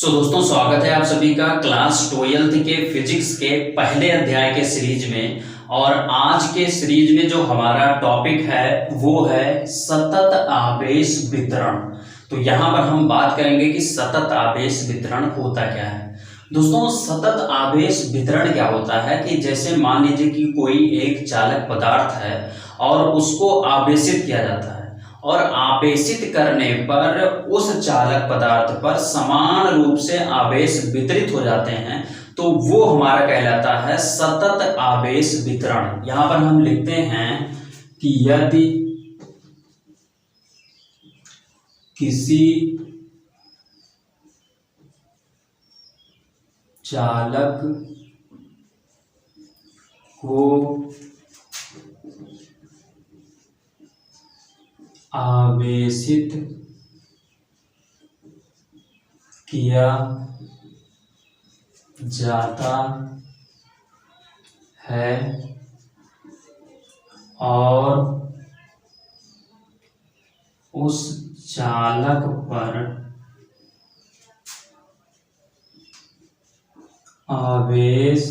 दोस्तों स्वागत है आप सभी का क्लास 12th के फिजिक्स के पहले अध्याय के सीरीज में। और आज के सीरीज में जो हमारा टॉपिक है वो है सतत आवेश वितरण। तो यहाँ पर हम बात करेंगे कि सतत आवेश वितरण होता क्या है। दोस्तों सतत आवेश वितरण क्या होता है कि जैसे मान लीजिए कि कोई एक चालक पदार्थ है और उसको आवेशित किया जाता है और आवेशित करने पर उस चालक पदार्थ पर समान रूप से आवेश वितरित हो जाते हैं, तो वो हमारा कहलाता है सतत आवेश वितरण। यहां पर हम लिखते हैं कि यदि किसी चालक को आवेशित किया जाता है और उस चालक पर आवेश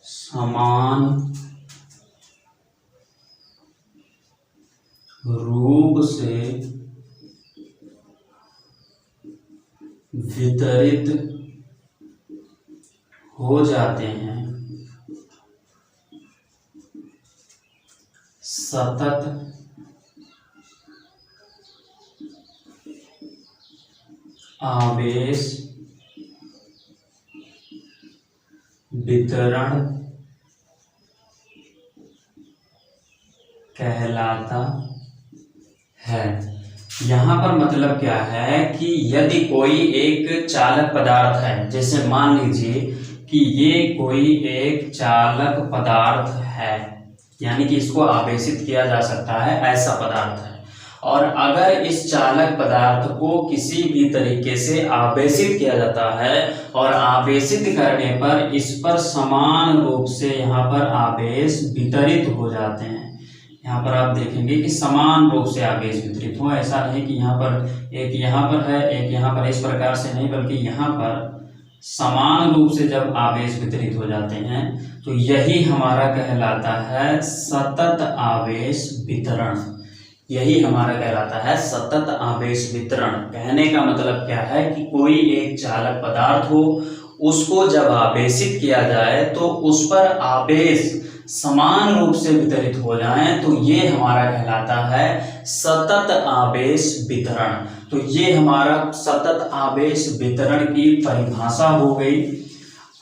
समान रूप से वितरित हो जाते हैं, सतत आवेश वितरण कहलाता है। यहाँ पर मतलब क्या है कि यदि कोई एक चालक पदार्थ है, जैसे मान लीजिए कि ये कोई एक चालक पदार्थ है, यानी कि इसको आवेशित किया जा सकता है, ऐसा पदार्थ है। और अगर इस चालक पदार्थ को किसी भी तरीके से आवेशित किया जाता है और आवेशित करने पर इस पर समान रूप से यहाँ पर आवेश वितरित हो जाते हैं। यहाँ पर आप देखेंगे कि समान रूप से आवेश वितरित हो, ऐसा नहीं कि यहाँ पर एक यहाँ पर है एक यहाँ पर, इस प्रकार से नहीं, बल्कि यहाँ पर समान रूप से जब आवेश वितरित हो जाते हैं तो यही हमारा कहलाता है सतत आवेश वितरण। यही हमारा कहलाता है सतत आवेश वितरण। कहने का मतलब क्या है कि कोई एक चालक पदार्थ हो, उसको जब आवेशित किया जाए तो उस पर आवेश समान रूप से वितरित हो जाएं, तो ये हमारा कहलाता है सतत आवेश वितरण। तो ये हमारा सतत आवेश वितरण की परिभाषा हो गई।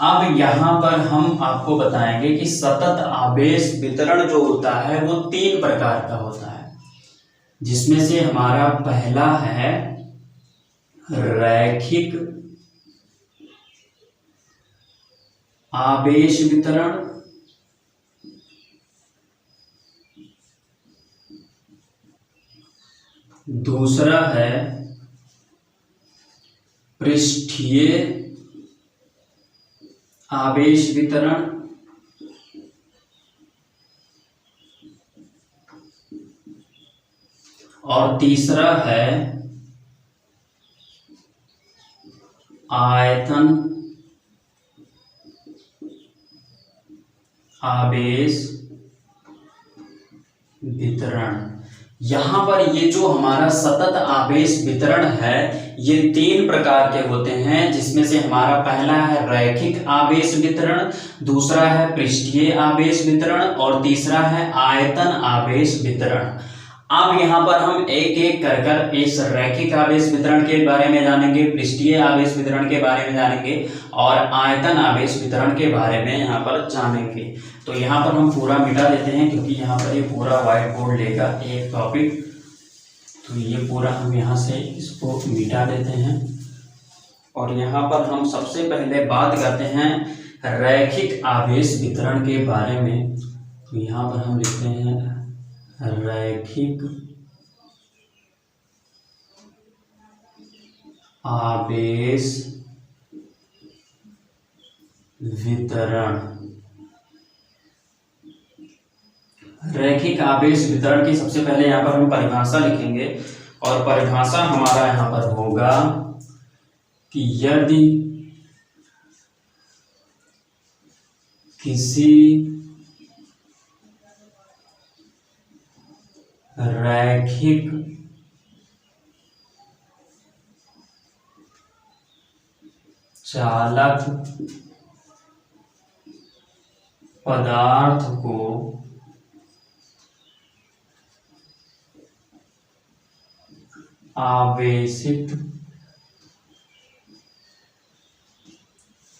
अब यहाँ पर हम आपको बताएंगे कि सतत आवेश वितरण जो होता है वो 3 प्रकार का होता है, जिसमें से हमारा पहला है रैखिक आवेश वितरण, दूसरा है पृष्ठीय आवेश वितरण, और तीसरा है आयतन आवेश वितरण। यहाँ पर ये जो हमारा सतत आवेश वितरण है ये 3 प्रकार के होते हैं, जिसमें से हमारा पहला है रैखिक आवेश वितरण, दूसरा है पृष्ठीय आवेश वितरण और तीसरा है आयतन आवेश वितरण। अब यहाँ पर हम एक एक कर इस रैखिक आवेश वितरण के बारे में जानेंगे, पृष्ठीय आवेश वितरण के बारे में जानेंगे और आयतन आवेश वितरण के बारे में यहाँ पर जानेंगे। तो यहाँ पर हम पूरा मिटा देते हैं, क्योंकि यहाँ पर ये पूरा व्हाइट बोर्ड लेगा एक टॉपिक, तो ये पूरा हम यहाँ से इसको मिटा देते हैं। और यहाँ पर हम सबसे पहले बात करते हैं रैखिक आवेश वितरण के बारे में। तो यहाँ पर हम लिखते हैं रैखिक आवेश वितरण। रैखिक आवेश वितरण की सबसे पहले यहाँ पर हम परिभाषा लिखेंगे। और परिभाषा हमारा यहाँ पर होगा कि यदि किसी रैखिक चालक पदार्थ को आवेशित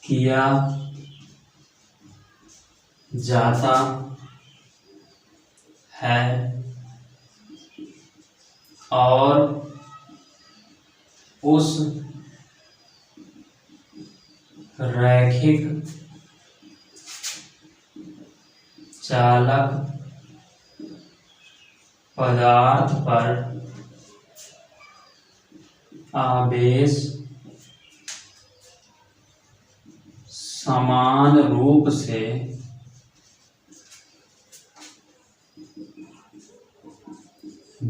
किया जाता है और उस रैखिक चालक पदार्थ पर आवेश समान रूप से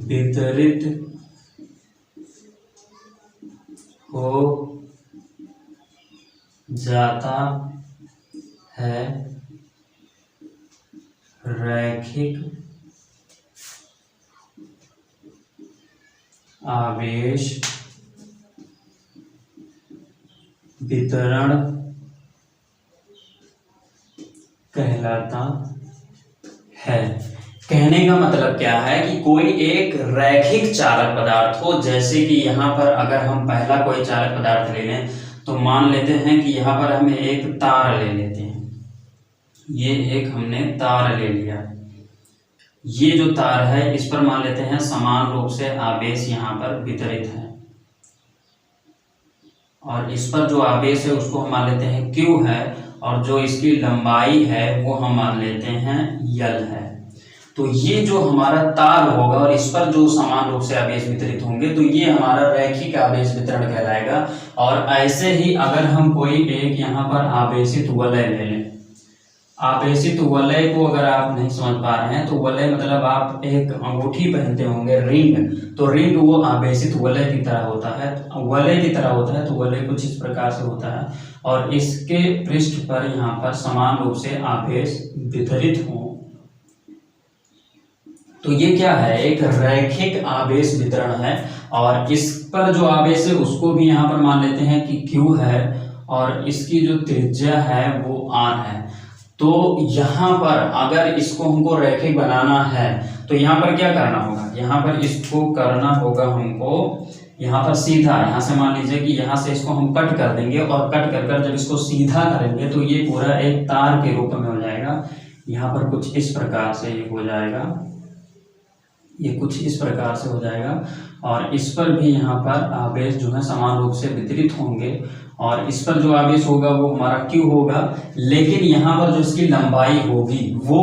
वितरित हो जाता है। रैखिक आवेश वितरण कहलाता है। कहने का मतलब क्या है कि कोई एक रैखिक चालक पदार्थ हो, जैसे कि यहाँ पर अगर हम पहला कोई चालक पदार्थ ले लें तो मान लेते हैं कि यहाँ पर हम एक तार ले लेते हैं। ये एक हमने तार ले लिया, ये जो तार है इस पर मान लेते हैं समान रूप से आवेश यहाँ पर वितरित है, और इस पर जो आवेश है उसको हम मान लेते हैं Q है, और जो इसकी लंबाई है वो हम मान लेते हैं L है। तो ये जो हमारा तार होगा और इस पर जो समान रूप से आवेश वितरित होंगे तो ये हमारा रैखिक आवेश वितरण कहलाएगा। और ऐसे ही अगर हम कोई एक यहाँ पर आवेशित वलय ले लें, आवेशित वलय को अगर आप नहीं समझ पा रहे हैं तो वलय मतलब आप एक अंगूठी पहनते होंगे रिंग, तो रिंग वो आवेशित वलय की तरह होता है, वलय की तरह होता है। तो वलय कुछ इस प्रकार से होता है और इसके पृष्ठ पर यहाँ पर समान रूप से आवेश वितरित हो, तो ये क्या है, एक रैखिक आवेश वितरण है। और इस पर जो आवेश है उसको भी यहाँ पर मान लेते हैं कि Q है, और इसकी जो त्रिज्या है वो R है। तो यहाँ पर अगर इसको हमको रैखिक बनाना है तो यहाँ पर क्या करना होगा, यहाँ पर इसको करना होगा हमको यहाँ पर सीधा, यहाँ से मान लीजिए कि यहाँ से इसको हम कट कर देंगे, और कट कर कर जब इसको सीधा करेंगे तो ये पूरा एक तार के रूप में हो जाएगा। यहाँ पर कुछ इस प्रकार से ये हो जाएगा, ये कुछ इस प्रकार से हो जाएगा, और इस पर भी यहाँ पर आवेश जो है समान रूप से वितरित होंगे, और इस पर जो आवेश होगा वो हमारा Q होगा। लेकिन यहाँ पर जो इसकी लंबाई होगी वो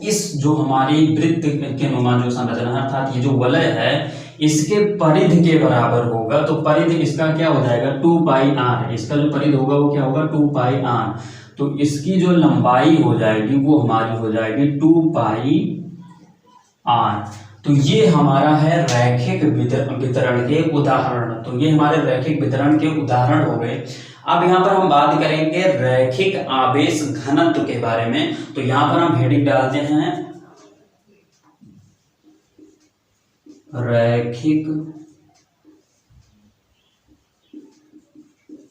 इस जो हमारी वृत्त के नुमा जो संरचना है, अर्थात ये जो वलय है इसके परिधि के बराबर होगा। तो परिधि इसका क्या हो जाएगा, 2πr, इसका जो परिधि होगा वो क्या होगा 2πr। तो इसकी जो लंबाई हो जाएगी वो हमारी हो जाएगी 2πr। तो ये हमारा है रैखिक वितरण के उदाहरण। तो ये हमारे रैखिक वितरण के उदाहरण हो गए। अब यहाँ पर हम बात करेंगे रैखिक आवेश घनत्व के बारे में। तो यहाँ पर हम हेडिंग डालते हैं रैखिक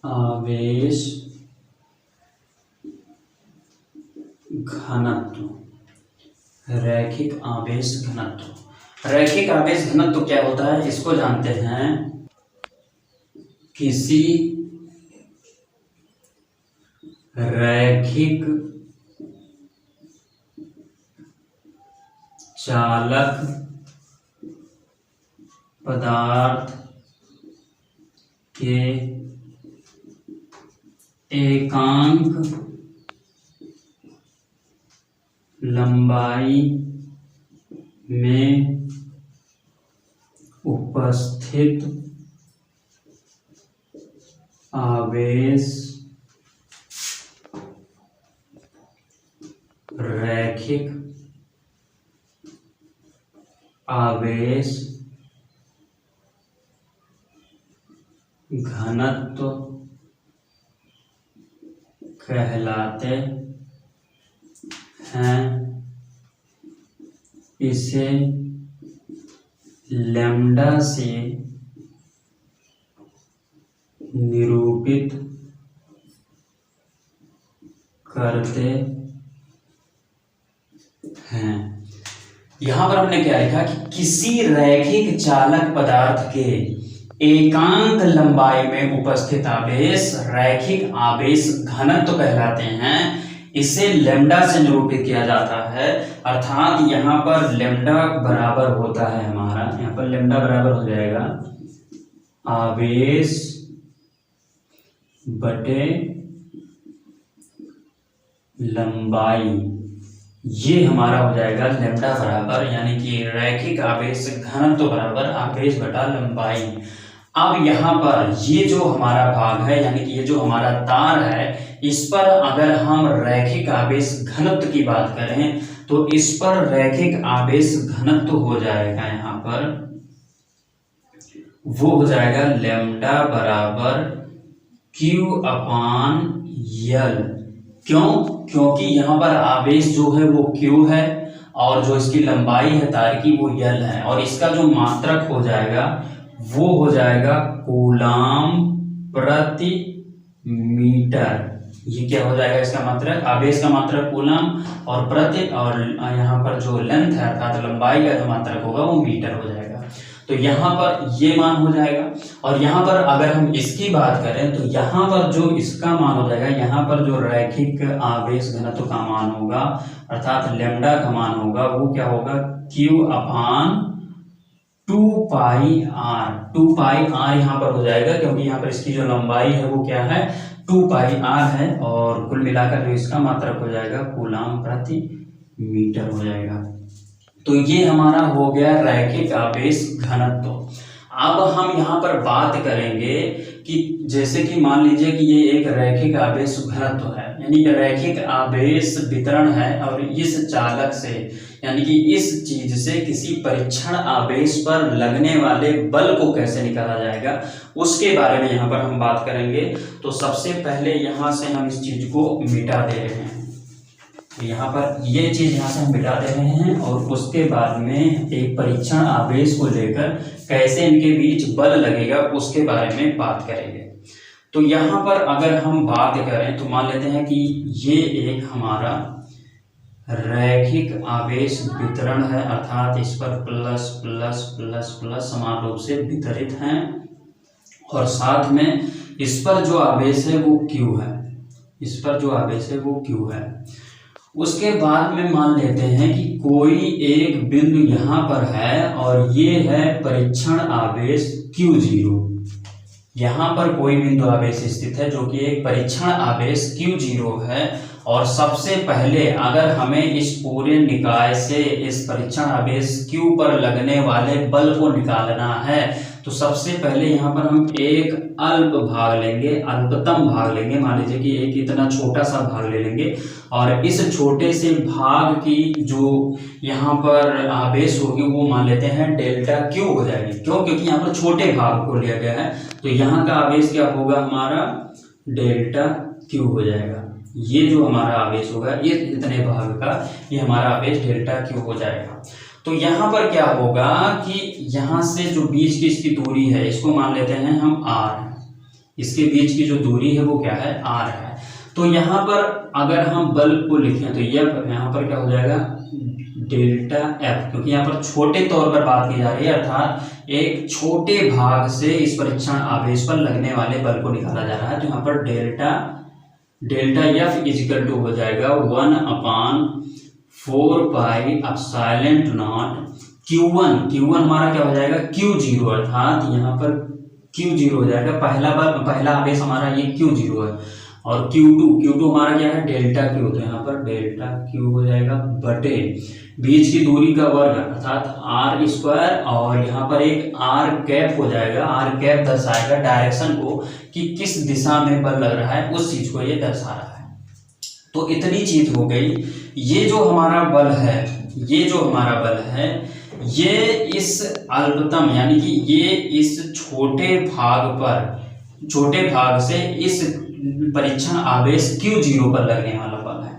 आवेश घनत्व। रैखिक आवेश घनत्व, रैखिक आवेश घनत्व क्या होता है इसको जानते हैं। किसी रैखिक चालक पदार्थ के एकांक लंबाई में उपस्थित आवेश रैखिक आवेश घनत्व कहलाते हैं। इसे लैम्डा से निरूपित करते हैं। यहां पर हमने क्या लिखा कि किसी रैखिक चालक पदार्थ के एकांक लंबाई में उपस्थित आवेश रैखिक आवेश घनत्व कहलाते हैं। इसे लैम्डा से निरूपित किया जाता है, अर्थात यहाँ पर लैम्डा बराबर होता है हमारा, यहाँ पर लैम्डा बराबर हो जाएगा आवेश बटे लंबाई। ये हमारा हो जाएगा लैम्डा बराबर, यानी कि रैखिक आवेश घनत्व बराबर आवेश बटा लंबाई। अब यहाँ पर ये जो हमारा भाग है, यानी कि ये जो हमारा तार है, इस पर अगर हम रैखिक आवेश घनत्व की बात करें तो इस पर रैखिक आवेश घनत्व हो जाएगा, यहाँ पर वो हो जाएगा लैम्डा बराबर Q अपान L। क्यों? क्योंकि यहाँ पर आवेश जो है वो Q है और जो इसकी लंबाई है तार की वो L है, और इसका जो मात्रक हो जाएगा वो हो जाएगा कूलाम प्रति मीटर। ये क्या हो जाएगा इसका मात्रक? आवेश का मात्रक कूलाम और प्रति, और यहाँ पर जो लेंथ है अर्थात लंबाई का जो मात्रक होगा वो मीटर हो जाएगा। तो यहाँ पर ये मान हो जाएगा, और यहाँ पर अगर हम इसकी बात करें तो यहाँ पर जो इसका मान हो जाएगा, यहाँ पर जो रैखिक आवेश घनत्व का मान होगा अर्थात लैम्डा का मान होगा वो क्या होगा Q अपान 2 पाई r। 2 पाई r यहाँ पर हो जाएगा क्योंकि यहाँ पर इसकी जो लंबाई है वो क्या है 2 पाई r है, और कुल मिलाकर जो इसका मात्रक हो जाएगा कूलाम प्रति मीटर हो जाएगा। तो ये हमारा हो गया रैखिक आवेश घनत्व। अब हम यहाँ पर बात करेंगे कि जैसे कि मान लीजिए कि ये एक रैखिक आवेश घनत्व है, यानी कि रैखिक आवेश वितरण है, और इस चालक से यानी कि इस चीज से किसी परीक्षण आवेश पर लगने वाले बल को कैसे निकाला जाएगा उसके बारे में यहाँ पर हम बात करेंगे। तो सबसे पहले यहाँ से हम इस चीज को मिटा दे रहे हैं, यहाँ पर ये चीज यहाँ से हम मिटा दे रहे हैं, और उसके बाद में एक परीक्षण आवेश को लेकर कैसे इनके बीच बल लगेगा उसके बारे में बात करेंगे। तो यहाँ पर अगर हम बात करें तो मान लेते हैं कि ये एक हमारा रैखिक आवेश वितरण है, अर्थात इस पर प्लस प्लस प्लस प्लस समान रूप से वितरित हैं, और साथ में इस पर जो आवेश है वो Q है, इस पर जो आवेश है वो Q है। उसके बाद में मान लेते हैं कि कोई एक बिंदु यहाँ पर है और ये है परीक्षण आवेश Q0। यहाँ पर कोई बिंदु आवेश स्थित है जो कि एक परीक्षण आवेश Q0 है, और सबसे पहले अगर हमें इस पूरे निकाय से इस परीक्षण आवेश Q पर लगने वाले बल को निकालना है तो सबसे पहले यहाँ पर हम एक अल्प भाग लेंगे, अल्पतम भाग लेंगे। मान लीजिए कि एक इतना छोटा सा भाग ले लेंगे, और इस छोटे से भाग की जो यहाँ पर आवेश होगी वो मान लेते हैं डेल्टा Q हो जाएगी। क्यों? क्योंकि यहाँ पर छोटे भाग को लिया गया है, तो यहाँ का आवेश क्या होगा हमारा डेल्टा Q हो जाएगा। ये जो हमारा आवेश होगा ये इतने भाग का, ये हमारा आवेश डेल्टा Q हो जाएगा। तो यहाँ पर क्या होगा कि यहाँ से जो बीच की इसकी दूरी है इसको मान लेते हैं हम r, इसके बीच की जो दूरी है वो क्या है r है। तो यहाँ पर अगर हम बल को लिखें तो यहाँ पर क्या हो जाएगा डेल्टा F, क्योंकि यहाँ पर छोटे तौर पर बात की जा रही है, अर्थात एक छोटे भाग से इस परीक्षण आवेश पर लगने वाले बल को निकाला जा रहा है। तो यहाँ पर डेल्टा F इजिकल टू हो जाएगा 1/4 पाई एप्सिलॉन नॉट Q1 हमारा क्या हो जाएगा Q0, अर्थात यहाँ पर Q0 हो जाएगा। पहला आवेश हमारा ये Q0 है, और Q2 हमारा क्या है डेल्टा Q, तो यहाँ पर डेल्टा Q हो जाएगा बटे बीच की दूरी का वर्ग अर्थात r², और यहाँ पर एक r कैप हो जाएगा। r कैप दर्शाएगा डायरेक्शन को कि किस दिशा में बल लग रहा है, उस चीज को ये दर्शा रहा है। तो इतनी चीज हो गई। ये जो हमारा बल है ये इस अल्पतम यानी कि ये इस छोटे भाग पर छोटे भाग से इस परीक्षण आवेश Q0 पर लगने वाला बल है।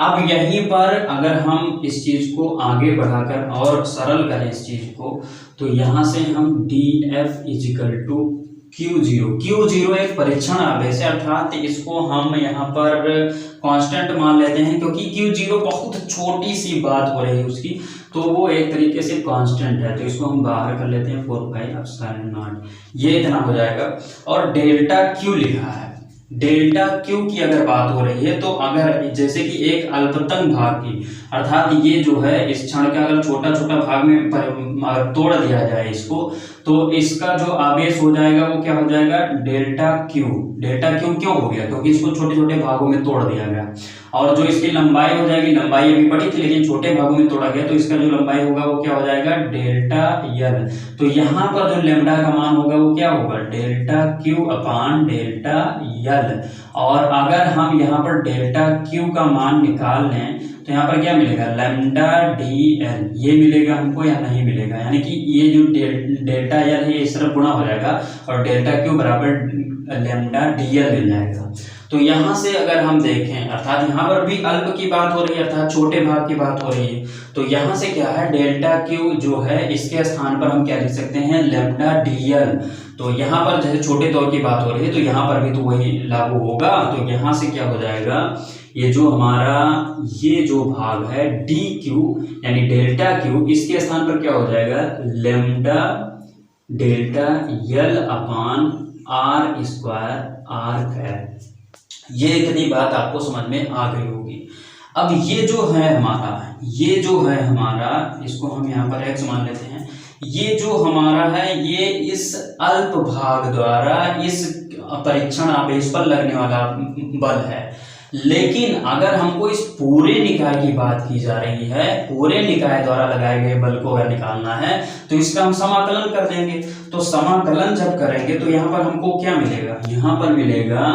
अब यहीं पर अगर हम इस चीज को आगे बढ़ाकर और सरल करें इस चीज को, तो यहां से हम DF इजिकल टू Q0 एक परीक्षण आवेश है, अर्थात इसको हम यहाँ पर कांस्टेंट मान लेते हैं, क्योंकि Q0 बहुत छोटी सी बात हो रही है उसकी, तो वो एक तरीके से कांस्टेंट है, तो इसको हम बाहर कर लेते हैं 4πε0, ये इतना हो जाएगा। और डेल्टा Q लिखा है, डेल्टा Q की अगर बात हो रही है, तो अगर जैसे कि एक अल्पतम भाग की, अर्थात ये जो है इस क्षण का अगर छोटा छोटा भाग में तोड़ दिया जाए इसको, तो इसका जो आवेश हो जाएगा वो क्या हो जाएगा, डेल्टा Q। डेल्टा Q क्यों हो गया, क्योंकि इसको छोटे छोटे भागों में तोड़ दिया गया। और जो इसकी लंबाई हो जाएगी, लंबाई अभी बड़ी थी लेकिन छोटे भागों में तोड़ा गया, तो इसका जो लंबाई होगा वो क्या हो जाएगा, डेल्टा L। तो यहाँ पर जो लेमडा का मान होगा वो क्या होगा, डेल्टा Q अपान डेल्टा L। और अगर हम यहाँ पर डेल्टा Q का मान निकाल लें, तो यहाँ पर क्या मिलेगा, लैम्डा DL, ये मिलेगा हमको या नहीं मिलेगा, यानी कि ये जो डेल्टा L है इस तरफ गुणा हो जाएगा और डेल्टा Q बराबर लैम्डा DL मिल जाएगा। तो यहाँ से अगर हम देखें, अर्थात यहाँ पर भी अल्प की बात हो रही है, अर्थात छोटे भाग की बात हो रही है, तो यहाँ से क्या है, डेल्टा Q जो है इसके स्थान पर हम क्या लिख सकते हैं, लैम्डा DL। तो यहाँ पर जैसे छोटे तौर की बात हो रही है, तो यहाँ पर भी तो वही लागू होगा। तो यहाँ से क्या हो जाएगा, ये जो हमारा ये जो भाग है DQ यानी डेल्टा Q, इसके स्थान पर क्या हो जाएगा, लैम्डा डेल्टा L अपान R स्क्वायर R कैप। ये इतनी बात आपको समझ में आ गई होगी। अब ये जो है हमारा, इसको हम यहाँ पर x मान लेते हैं, ये जो हमारा है ये इस अल्प भाग द्वारा इस परीक्षण आवेश पर लगने वाला बल है। लेकिन अगर हमको इस पूरे निकाय की बात की जा रही है, पूरे निकाय द्वारा लगाए गए बल को अगर निकालना है, तो इसका हम समाकलन कर देंगे। तो समाकलन जब करेंगे तो यहाँ पर हमको क्या मिलेगा, यहाँ पर मिलेगा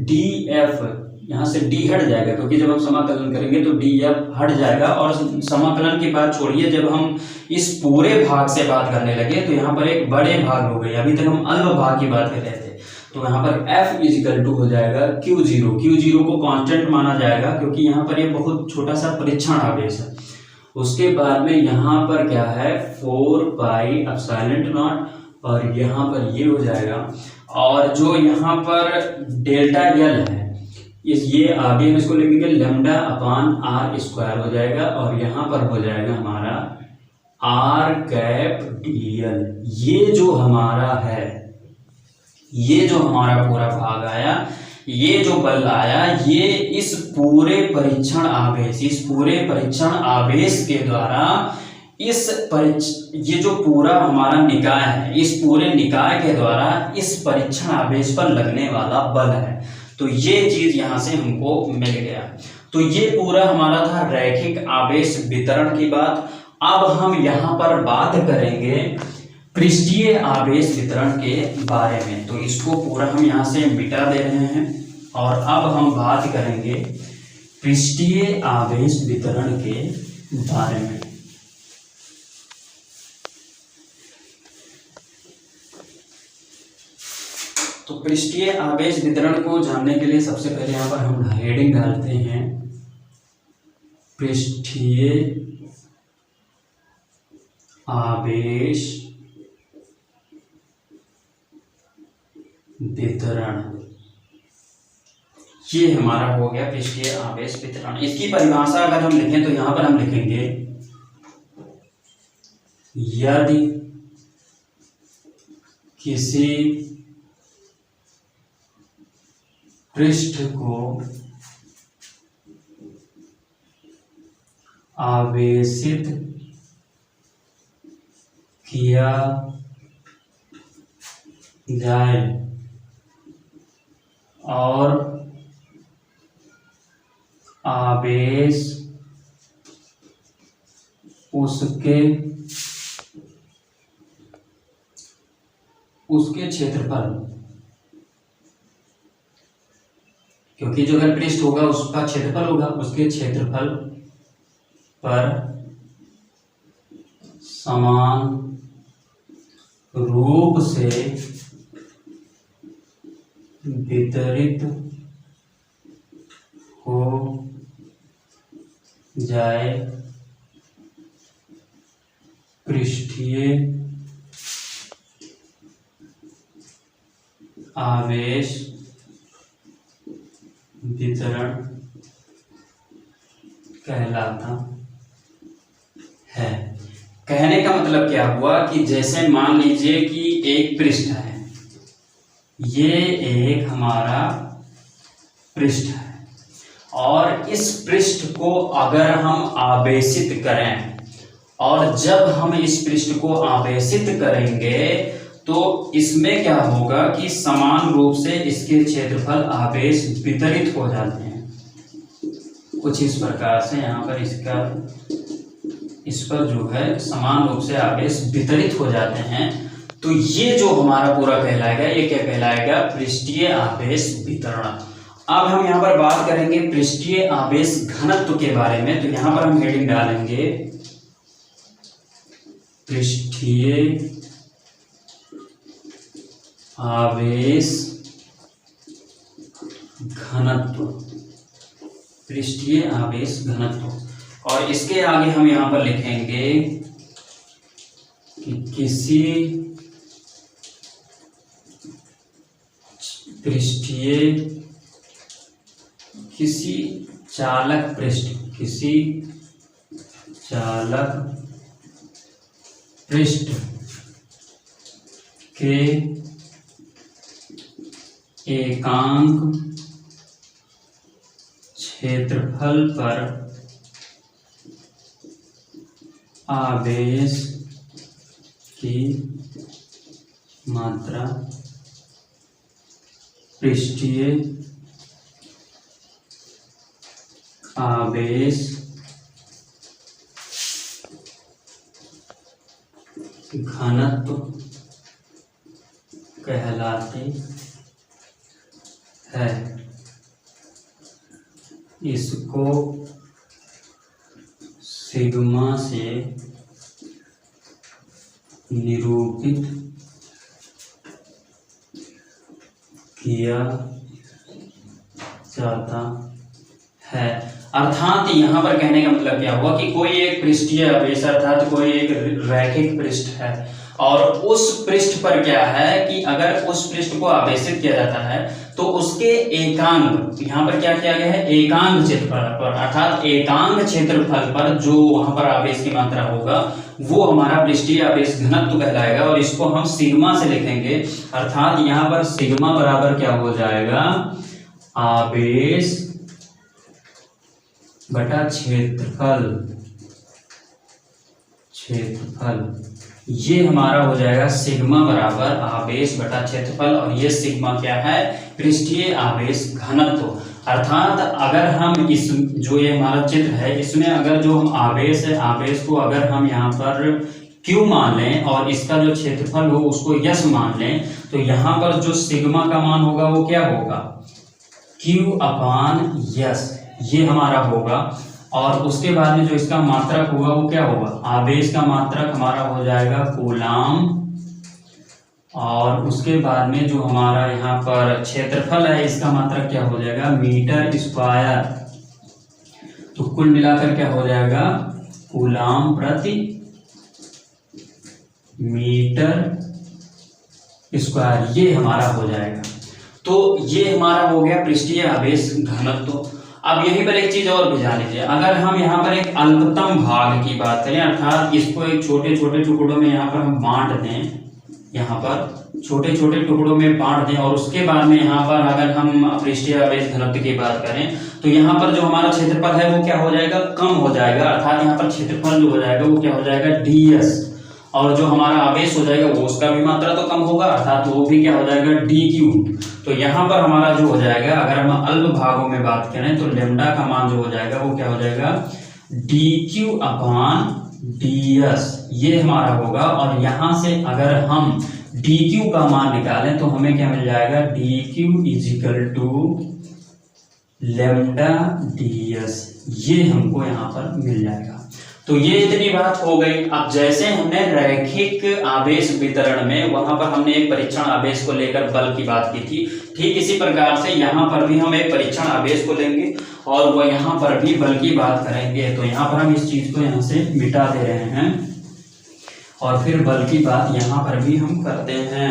DF, यहाँ से D हट जाएगा, क्योंकि जब हम समाकलन करेंगे तो DF हट जाएगा। और समाकलन की बात छोड़िए, जब हम इस पूरे भाग से बात करने लगे तो यहाँ पर एक बड़े भाग हो गए, अभी तक हम अल्प भाग की बात कर रहे थे, तो यहाँ पर F इजिकल टू हो जाएगा Q0 को कांस्टेंट माना जाएगा, क्योंकि यहाँ पर ये बहुत छोटा सा परीक्षण आवेश है। उसके बाद में यहाँ पर क्या है, 4πε0, और यहाँ पर ये हो जाएगा। और जो यहाँ पर डेल्टा L है, ये आगे हम इसको लिखेंगे लैम्डा अपान R स्क्वायर हो जाएगा, और यहाँ पर हो जाएगा हमारा R कैप DL। ये जो हमारा है, ये जो हमारा पूरा भाग आया, ये जो बल आया, ये इस पूरे परीक्षण आवेश के द्वारा ये जो पूरा हमारा निकाय है, इस पूरे निकाय के द्वारा इस परीक्षण आवेश पर लगने वाला बल है। तो ये चीज यहां से हमको मिल गया। तो ये पूरा हमारा था रैखिक आवेश वितरण की बात। अब हम यहाँ पर बात करेंगे पृष्ठीय आवेश वितरण के बारे में। तो इसको पूरा हम यहाँ से मिटा दे रहे हैं, और अब हम बात करेंगे पृष्ठीय आवेश वितरण के बारे में। तो पृष्ठीय आवेश वितरण को जानने के लिए सबसे पहले यहाँ पर हम हेडिंग डालते हैं, पृष्ठीय आवेश वितरण। ये हमारा हो गया पृष्ठीय आवेश वितरण। इसकी परिभाषा अगर हम लिखें तो यहां पर हम लिखेंगे, यदि किसी पृष्ठ को आवेशित किया जाए और आवेश उसके क्षेत्रफल, क्योंकि जो अगर पृष्ठ होगा उसका क्षेत्रफल होगा, उसके क्षेत्रफल पर समान रूप से वितरित हो जाए पृष्ठीय आवेश वितरण कहलाता है। कहने का मतलब क्या हुआ कि जैसे मान लीजिए कि एक पृष्ठ है, ये एक हमारा पृष्ठ है और इस पृष्ठ को अगर हम आवेशित करें और जब हम इस पृष्ठ को आवेशित करेंगे तो इसमें क्या होगा कि समान रूप से इसके क्षेत्रफल आवेश वितरित हो जाते हैं। कुछ इस प्रकार से यहाँ पर इस पर जो है समान रूप से आवेश वितरित हो जाते हैं। तो ये जो हमारा पूरा कहलाएगा, ये क्या कहलाएगा? पृष्ठीय आवेश वितरण। अब हम यहाँ पर बात करेंगे पृष्ठीय आवेश घनत्व के बारे में। तो यहाँ पर हम हेडिंग डालेंगे पृष्ठीय आवेश घनत्व, पृष्ठीय आवेश घनत्व। और इसके आगे हम यहाँ पर लिखेंगे कि किसी पृष्ठीय, किसी चालक पृष्ठ, किसी चालक पृष्ठ के एकांक क्षेत्रफल पर आवेश की मात्रा पृष्ठीय आवेश घनत्व कहलाती है। इसको सिग्मा से निरूपित किया जाता है। अर्थात यहाँ पर कहने का मतलब क्या हुआ कि कोई एक पृष्ठीय आवेश अर्थात कोई एक रैखिक पृष्ठ है और उस पृष्ठ पर क्या है कि अगर उस पृष्ठ को आवेशित किया जाता है तो उसके एकांक, यहाँ पर क्या किया गया है? एकांक क्षेत्रफल पर, अर्थात एकांक क्षेत्रफल पर जो वहां पर आवेश की मात्रा होगा वो हमारा पृष्ठीय आवेश घनत्व कहलाएगा। और इसको हम सिग्मा से लिखेंगे, अर्थात यहाँ पर सिग्मा बराबर क्या हो जाएगा? आवेश बटा क्षेत्रफल, ये हमारा हो जाएगा सिग्मा बराबर आवेश बटा क्षेत्रफल। और ये सिग्मा क्या है? पृष्ठीय आवेश घनत्व। अर्थात अगर हम इस जो ये हमारा चित्र है इसमें अगर जो हम आवेश है, आवेश को अगर हम यहाँ पर Q मान लें और इसका जो क्षेत्रफल हो उसको यस मान लें, तो यहाँ पर जो सिग्मा का मान होगा वो क्या होगा? Q अपान यस, ये हमारा होगा। और उसके बाद में जो इसका मात्रक होगा वो क्या होगा? आवेश का मात्रक हमारा हो जाएगा कूलाम। और उसके बाद में जो हमारा यहाँ पर क्षेत्रफल है इसका मात्रक क्या हो जाएगा? Metre square. तो कुल मिलाकर क्या हो जाएगा? कूलाम प्रति मीटर स्क्वायर, ये हमारा हो जाएगा। तो ये हमारा हो गया पृष्ठीय आवेश घनत्व। अब यहीं पर एक चीज और भी जान लीजिए, अगर हम यहाँ पर एक अल्पतम भाग की बात करें अर्थात इसको एक छोटे छोटे टुकड़ों में यहाँ पर हम बांट दें, यहाँ पर छोटे छोटे टुकड़ों में बांट दें और उसके बाद में यहाँ पर अगर हम पृष्ठीय आवेश घनत्व की बात करें तो यहाँ पर जो हमारा क्षेत्रफल है वो क्या हो जाएगा? कम हो जाएगा। अर्थात यहाँ पर क्षेत्रफल जो हो जाएगा वो क्या हो जाएगा? ds। और जो हमारा आवेश हो जाएगा वो उसका भी मात्रा तो कम होगा, अर्थात वो भी क्या हो जाएगा? dq। तो यहाँ पर हमारा जो हो जाएगा, अगर हम अल्प भागों में बात करें तो लेमडा का मान जो हो जाएगा वो क्या हो जाएगा? dq अपान ds, ये हमारा होगा। और यहाँ से अगर हम dq का मान निकालें तो हमें क्या मिल जाएगा? dq is equal to lambda ds, ये हमको यहाँ पर मिल जाएगा। तो ये इतनी बात हो गई। अब जैसे हमने रैखिक आवेश वितरण में वहां पर हमने एक परीक्षण आवेश को लेकर बल की बात की थी, ठीक इसी प्रकार से यहाँ पर भी हम एक परीक्षण आवेश को लेंगे और वो यहाँ पर भी बल की बात करेंगे। तो यहाँ पर हम इस चीज को यहाँ से मिटा दे रहे हैं और फिर बल की बात यहाँ पर भी हम करते हैं।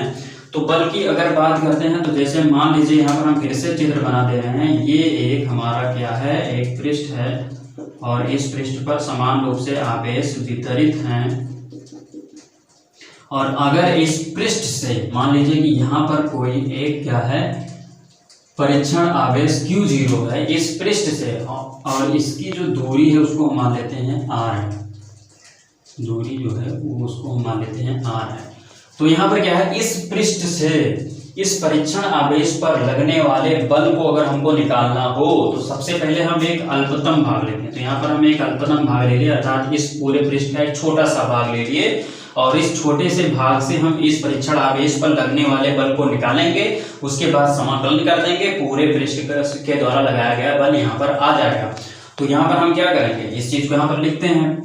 तो बल की अगर बात करते हैं तो जैसे मान लीजिए यहाँ पर हम फिर से चित्र बना दे रहे हैं। ये एक हमारा क्या है, एक पृष्ठ है और इस पृष्ठ पर समान रूप से आवेश वितरित हैं और अगर इस पृष्ठ से मान लीजिए कि यहाँ पर कोई एक क्या है, परीक्षण आवेश Q0 है इस पृष्ठ से और इसकी जो दूरी है उसको हम मान लेते हैं r है, दूरी जो है वो उसको हम मान लेते हैं r है। तो यहाँ पर क्या है, इस पृष्ठ से इस परीक्षण आवेश पर लगने वाले बल को अगर हमको निकालना हो तो सबसे पहले हम एक अल्पतम भाग लेते हैं। तो यहाँ पर हम एक अल्पतम भाग ले लिए, अर्थात इस पूरे पृष्ठ का एक छोटा सा भाग ले लिए और इस छोटे से भाग से हम इस परीक्षण आवेश पर लगने वाले बल को निकालेंगे। उसके बाद समाकलन कर देंगे, पूरे पृष्ठ के द्वारा लगाया गया बल यहाँ पर आ जाएगा। तो यहाँ पर हम क्या करेंगे, इस चीज को यहाँ पर लिखते हैं।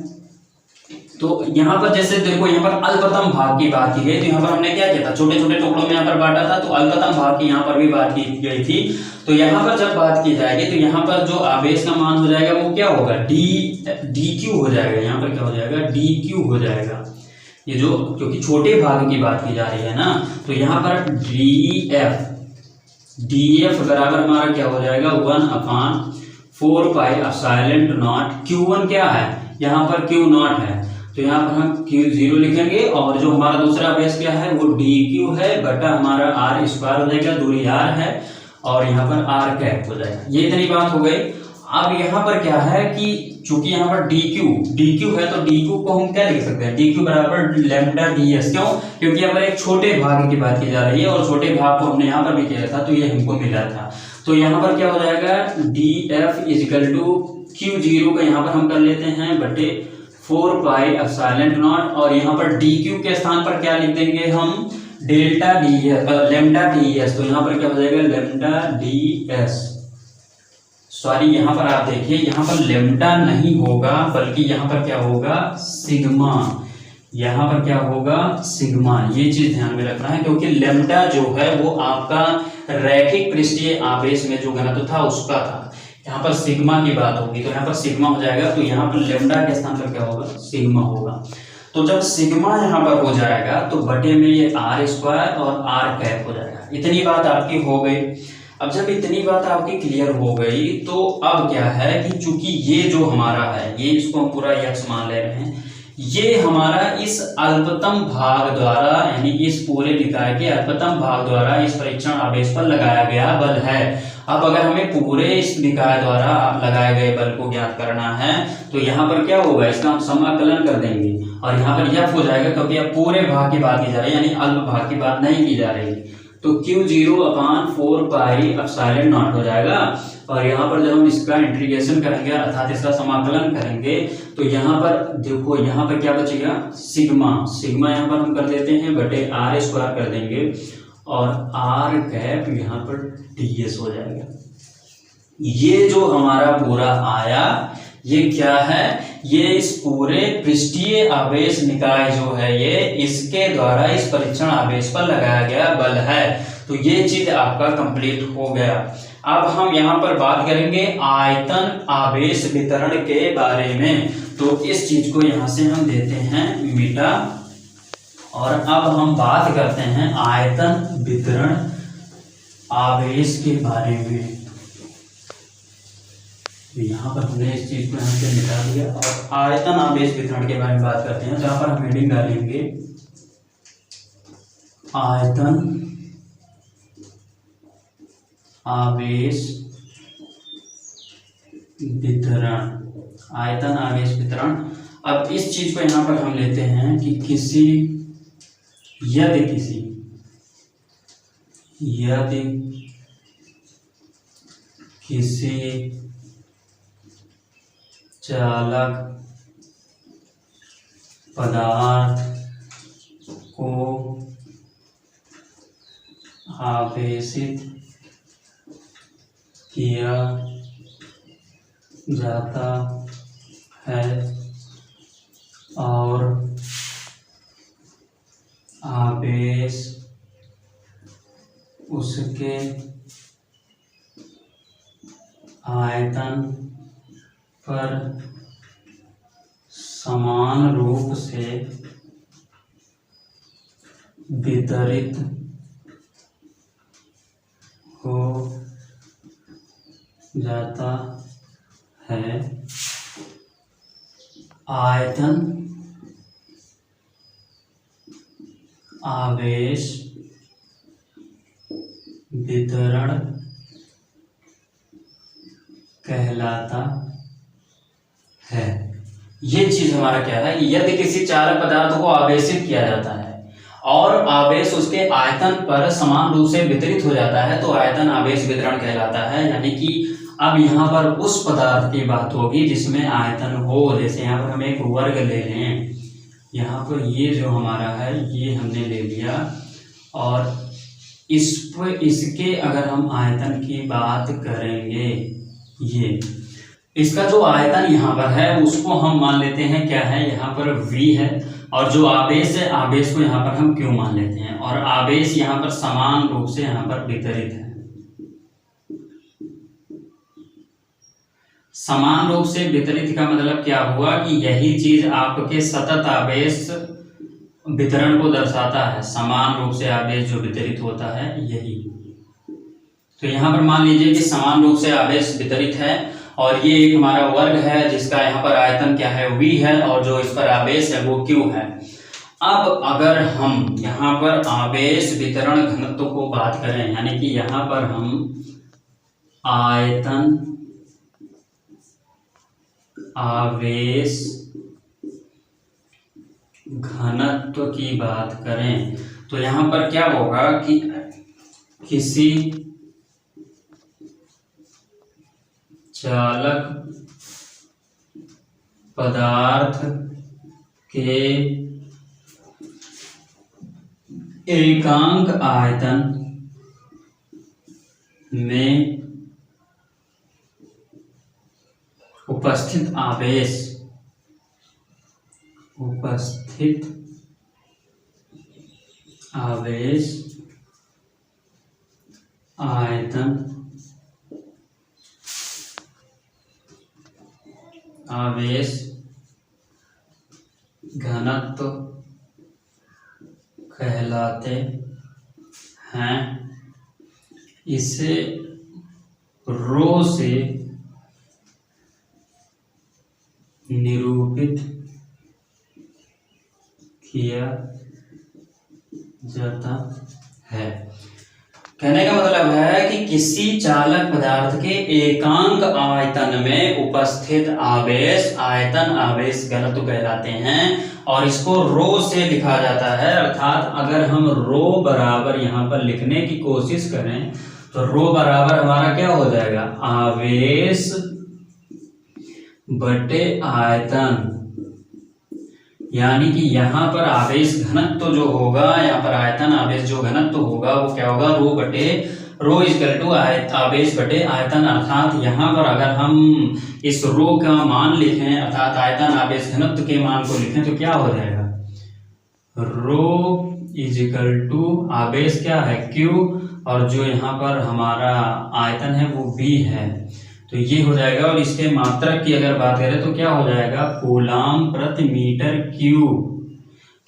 तो यहाँ पर जैसे देखो यहाँ पर अल्पतम भाग की बात की गई, तो यहाँ पर हमने क्या किया था, छोटे छोटे टुकड़ों में यहाँ पर बांटा था, तो अल्पतम भाग की यहाँ पर भी बात की गई थी। तो यहाँ पर जब बात की जाएगी तो यहाँ पर जो आवेश का मान हो जाएगा वो क्या होगा, डी क्यू हो जाएगा। यहाँ पर क्या हो जाएगा, डी क्यू हो जाएगा। ये जो क्योंकि छोटे भाग की बात की जा रही है ना, तो यहाँ पर डी एफ बराबर हमारा क्या हो जाएगा, 1/4 पाई एप्सिलॉन नॉट। Q1 क्या है, यहाँ पर Q0 है, तो यहाँ पर हम Q0 लिखेंगे और जो हमारा दूसरा आवेश क्या है वो DQ है बटा हमारा R स्क्वायर हो जाएगा, दूरी R है और यहाँ पर R कैप हो जाएगा। ये इतनी बात हो गई। अब यहाँ पर क्या है कि चूंकि यहाँ पर DQ है तो DQ को हम क्या लिख सकते हैं, DQ बराबर लैम्डा DS। क्यों, क्योंकि यहाँ पर एक छोटे भाग की बात की जा रही है और छोटे भाग को हमने यहाँ पर भी किया था तो ये हमको मिला था। तो यहाँ पर क्या हो जाएगा, DF इजिकल टू Q0 का यहाँ पर हम कर लेते हैं बटे 4 पाई एप्सिलॉन नॉट और यहाँ पर DQ के स्थान पर क्या लिख देंगे हम, डेल्टा लैम्डा DS। तो यहाँ पर क्या हो जाएगा, लैम्डा DS। सॉरी यहाँ पर आप देखिए, यहाँ पर लैम्डा नहीं होगा बल्कि यहाँ पर क्या होगा, सिग्मा। यहाँ पर क्या होगा, सिग्मा। ये चीज ध्यान में रखना है क्योंकि लैम्डा जो है वो आपका रैखिक पृष्ठीय आवेश में जो घनत्व था उसका था। यहाँ पर सिग्मा की बात होगी तो यहाँ पर सिग्मा हो जाएगा। तो यहाँ पर लैम्डा के स्थान पर क्या होगा, सिग्मा होगा। तो जब सिग्मा यहाँ पर हो जाएगा तो बटे में ये R स्क्वायर और R कैप हो जाएगा। इतनी बात आपकी हो गई। अब जब इतनी बात आपकी क्लियर हो गई तो अब क्या है कि चूंकि ये जो हमारा है, ये इसको हम पूरा यक्स मान ले रहे हैं, ये हमारा इस अल्पतम भाग द्वारा यानी इस पूरे निकाय के अल्पतम भाग द्वारा इस परीक्षण आवेश पर लगाया गया बल है। अब अगर हमें पूरे इस निकाय द्वारा लगाए गए बल को ज्ञात करना है तो यहाँ पर क्या होगा, इसका हम समाकलन कर देंगे और यहाँ पर यफ हो जाएगा क्योंकि अब पूरे भाग की बात की जा रही है यानी अल्प भाग की बात नहीं की जा रही। तो Q0/4 पाई एप्सिलॉन नॉट हो जाएगा और यहाँ पर जब हम इसका इंटीग्रेशन करेंगे अर्थात इसका समाकलन करेंगे तो यहाँ पर देखो, यहाँ पर क्या बचेगा, सिग्मा यहाँ पर हम कर देते हैं बटे R स्क्वायर कर देंगे और R कैप यहाँ पर DS हो जाएगा। ये जो हमारा पूरा आया ये क्या है, ये इस पूरे पृष्ठीय आवेश निकाय जो है ये इसके द्वारा इस परीक्षण आवेश पर लगाया गया बल है। तो ये चीज आपका कंप्लीट हो गया। अब हम यहाँ पर बात करेंगे आयतन आवेश वितरण के बारे में। तो इस चीज को यहाँ से हम देते हैं मिटा और अब हम बात करते हैं आयतन वितरण आवेश के बारे में। यहाँ पर हमने इस चीज को यहाँ से मिटा दिया और आयतन आवेश वितरण के बारे में बात करते हैं। जहाँ पर हम हेडिंग डालेंगे आयतन आवेश वितरण, आयतन आवेश वितरण। अब इस चीज को यहाँ पर हम लेते हैं कि यदि किसी चालक पदार्थ को आवेशित किया जाता है और आवेश उसके आयतन पर समान रूप से वितरित हो जाता है। आयतन आवेश वितरण कहलाता है। ये चीज हमारा क्या है, यदि किसी चालक पदार्थ को आवेशित किया जाता है और आवेश उसके आयतन पर समान रूप से वितरित हो जाता है तो आयतन आवेश वितरण कहलाता है। यानी कि अब यहाँ पर उस पदार्थ की बात होगी जिसमें आयतन हो। जैसे यहाँ पर हम एक वर्ग ले लें, यहाँ पर ये जो हमारा है ये हमने ले लिया और इस पर इसके अगर हम आयतन की बात करेंगे, ये इसका जो आयतन यहाँ पर है उसको हम मान लेते हैं क्या है, यहाँ पर v है और जो आवेश है आवेश को यहाँ पर हम q मान लेते हैं और आवेश यहाँ पर समान रूप से यहाँ पर वितरित है। समान रूप से वितरित का मतलब क्या हुआ कि यही चीज आपके सतत आवेश वितरण को दर्शाता है। समान रूप से आवेश जो वितरित होता है यही। तो यहाँ पर मान लीजिए कि समान रूप से आवेश वितरित है और ये एक हमारा वर्ग है जिसका यहाँ पर आयतन क्या है v है और जो इस पर आवेश है वो q है। अब अगर हम यहाँ पर आवेश वितरण घनत्व को बात करें, यानी कि यहाँ पर हम आयतन आवेश घनत्व की बात करें तो यहाँ पर क्या होगा कि किसी चालक पदार्थ के एकांक आयतन में उपस्थित आवेश आयतन आवेश घनत्व कहलाते हैं। इसे रो से निरूपित किया जाता है। कहने का मतलब है कि किसी चालक पदार्थ के एकांक आयतन में उपस्थित आवेश आयतन आवेश घनत्व कहलाते हैं और इसको रो से लिखा जाता है। अर्थात अगर हम रो बराबर यहाँ पर लिखने की कोशिश करें तो रो बराबर हमारा क्या हो जाएगा, आवेश बटे आयतन। यानी कि यहाँ पर आवेश घनत्व जो होगा, यहाँ पर आयतन आवेश जो घनत्व होगा वो क्या होगा, रो इक्वल टू आवेश बटे आयतन। अर्थात यहाँ पर अगर हम इस रो का मान लिखें अर्थात आयतन आवेश घनत्व के मान को लिखें तो क्या हो जाएगा, रो इज इक्वल टू आवेश क्या है Q और जो यहाँ पर हमारा आयतन है वो V है। तो ये हो जाएगा और इसके मात्रक की अगर बात करें तो क्या हो जाएगा, कूलाम प्रति मीटर क्यूब।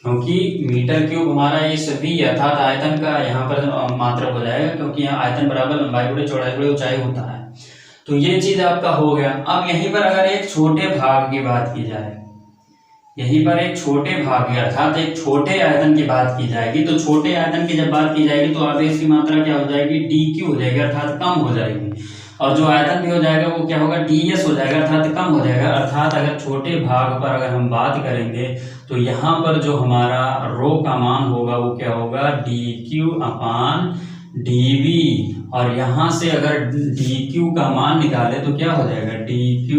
क्योंकि मीटर क्यूब हमारा इस V अर्थात आयतन का यहाँ पर मात्रक हो जाएगा, क्योंकि यहाँ आयतन बराबर लंबाई बटे चौड़ाई बटे ऊंचाई होता है। तो ये चीज आपका हो गया। अब यहीं पर अगर एक छोटे भाग की बात की जाए, यहीं पर एक छोटे भाग की अर्थात एक छोटे आयतन की बात की जाएगी, तो छोटे आयतन की जब बात की जाएगी तो आवेश की मात्रा क्या हो जाएगी, dq हो जाएगी अर्थात कम हो जाएगी और जो आयतन भी हो जाएगा वो क्या होगा, ds हो जाएगा अर्थात कम हो जाएगा। अर्थात अगर छोटे भाग पर अगर हम बात करेंगे तो यहाँ पर जो हमारा रो का मान होगा वो क्या होगा, dq अपान dv और यहाँ से अगर dq का मान निकाले तो क्या हो जाएगा, dq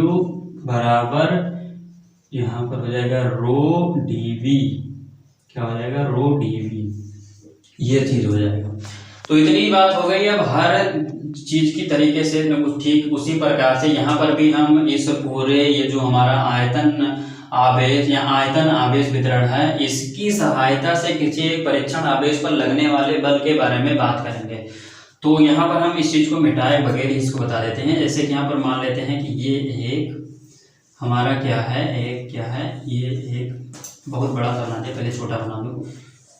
बराबर यहाँ पर हो जाएगा रो dv, क्या हो जाएगा, रो dv, ये चीज हो जाएगा। तो इतनी बात हो गई। अब हर चीज की तरीके से ठीक उसी प्रकार से यहाँ पर भी हम इस पूरे ये जो हमारा आयतन आवेश या आयतन आवेश वितरण है, इसकी सहायता से किसी एक परीक्षण आवेश पर लगने वाले बल के बारे में बात करेंगे। तो यहाँ पर हम इस चीज को मिटाए बगैर इसको बता देते हैं। जैसे कि यहाँ पर मान लेते हैं कि ये एक हमारा क्या है, ये एक बहुत बड़ा बना दे, पहले छोटा बना दो।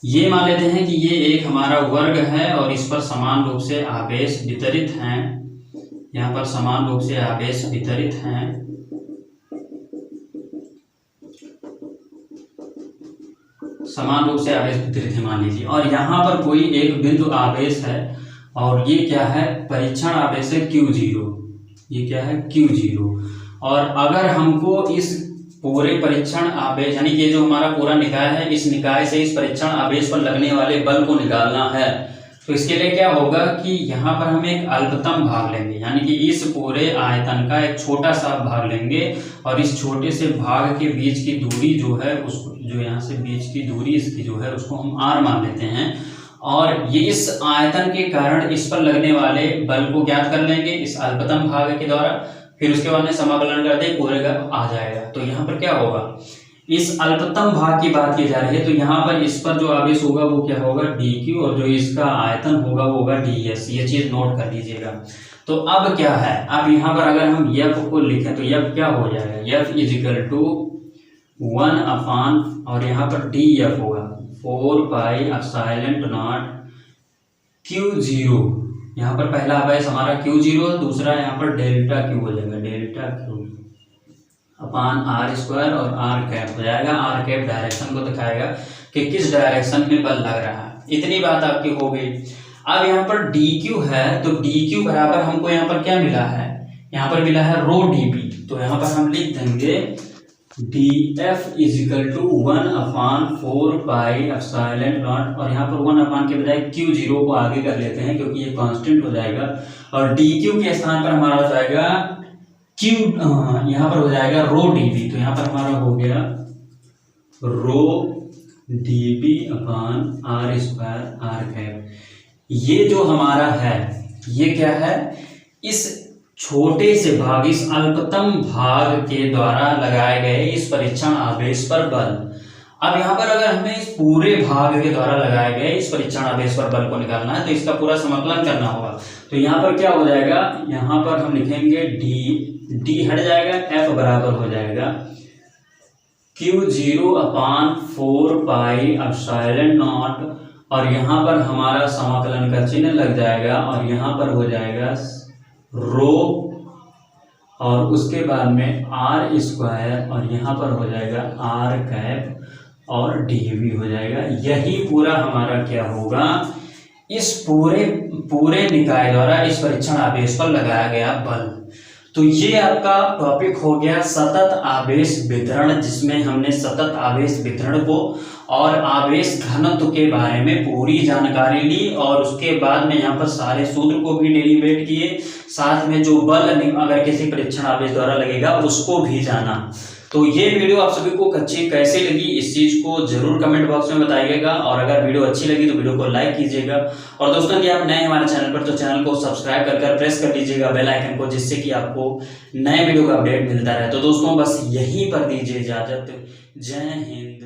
ये मान लेते हैं कि ये एक हमारा वर्ग है और इस पर समान रूप से आवेश वितरित हैं। यहाँ पर समान रूप से आवेश वितरित हैं। समान रूप से आवेश वितरित है मान लीजिए, और यहाँ पर कोई एक बिंदु आवेश है और ये क्या है, परीक्षण आवेश है Q0। ये क्या है, Q0। और अगर हमको इस पूरे परीक्षण आवेश यानी कि जो हमारा पूरा निकाय है, इस निकाय से इस परीक्षण आवेश पर लगने वाले बल को निकालना है, तो इसके लिए क्या होगा कि यहाँ पर हम एक अल्पतम भाग लेंगे, यानी कि इस पूरे आयतन का एक छोटा सा भाग लेंगे और इस छोटे से भाग के बीच की दूरी जो है उसको, जो यहाँ से बीच की दूरी इसकी जो है उसको हम r मान लेते हैं, और ये इस आयतन के कारण इस पर लगने वाले बल को ज्ञात कर लेंगे इस अल्पतम भाग के द्वारा। फिर उसके बाद में समाकलन करते ही पूरे का आ जाएगा। तो यहाँ पर क्या होगा, इस अल्पतम भाग की बात की जा रही है, तो यहाँ पर इस पर जो आवेश होगा वो क्या होगा, dq, और जो इसका आयतन होगा वो होगा ds। ये चीज नोट कर लीजिएगा। तो अब क्या है, अब यहाँ पर अगर हम f को लिखें तो f क्या हो जाएगा, f इजिकल टू 1/, और यहाँ पर df होगा 4 पाई एप्सिलॉन नॉट Q0। यहाँ पर पहला आवेश हमारा Q0, दूसरा यहाँ पर डेल्टा Q हो जाएगा, डेल्टा Q अपान r² और r कैप हो जाएगा। r कैप डायरेक्शन को दिखाएगा कि किस डायरेक्शन में बल लग रहा है। इतनी बात आपकी हो गई। अब यहाँ पर dq है, तो dq बराबर हमको यहाँ पर क्या मिला है, यहाँ पर मिला है रो dp। तो यहाँ पर हम लिख देंगे df is equal to 1/4 pi epsilon naught, और यहाँ पर 1 के बजाय Q0 को आगे कर लेते हैं क्योंकि ये कांस्टेंट हो जाएगा, और dq के स्थान पर हमारा हो जाएगा Q, यहाँ पर हो जाएगा रो dp। तो यहाँ पर हमारा हो गया रो dp अपान r² r कैप। ये जो हमारा है ये क्या है, इस छोटे से भाग, इस अल्पतम भाग के द्वारा लगाए गए इस परीक्षण आवेश पर बल। अब यहाँ पर अगर हमें इस पूरे भाग के द्वारा लगाए गए इस परीक्षण आवेश पर बल को निकालना है तो इसका पूरा समाकलन करना होगा। तो यहाँ पर क्या हो जाएगा, यहाँ पर हम लिखेंगे d हट जाएगा, f बराबर हो जाएगा Q0/4 पाई एप्सिलॉन नॉट, और यहाँ पर हमारा समाकलन का चिन्ह लग जाएगा और यहाँ पर हो जाएगा रो, और उसके बाद में r² और यहाँ पर हो जाएगा r कैप और dv हो जाएगा। यही पूरा हमारा क्या होगा, इस पूरे निकाय द्वारा इस परीक्षण आवेश पर लगाया गया बल। तो ये आपका टॉपिक हो गया सतत आवेश वितरण, जिसमें हमने सतत आवेश वितरण को और आवेश घनत्व के बारे में पूरी जानकारी ली, और उसके बाद में यहाँ पर सारे सूत्र को भी डेरिवेट किए, साथ में जो बल अगर किसी परीक्षण आवेश द्वारा लगेगा उसको भी जाना। तो ये वीडियो आप सभी को अच्छी कैसे लगी, इस चीज को जरूर कमेंट बॉक्स में बताइएगा, और अगर वीडियो अच्छी लगी तो वीडियो को लाइक कीजिएगा, और दोस्तों यदि आप नए हमारे चैनल पर तो चैनल को सब्सक्राइब कर प्रेस कर लीजिएगा बेल आइकन को, जिससे कि आपको नए वीडियो का अपडेट मिलता रहे। तो दोस्तों बस यहीं पर दीजिए इजाजत। जय हिंद।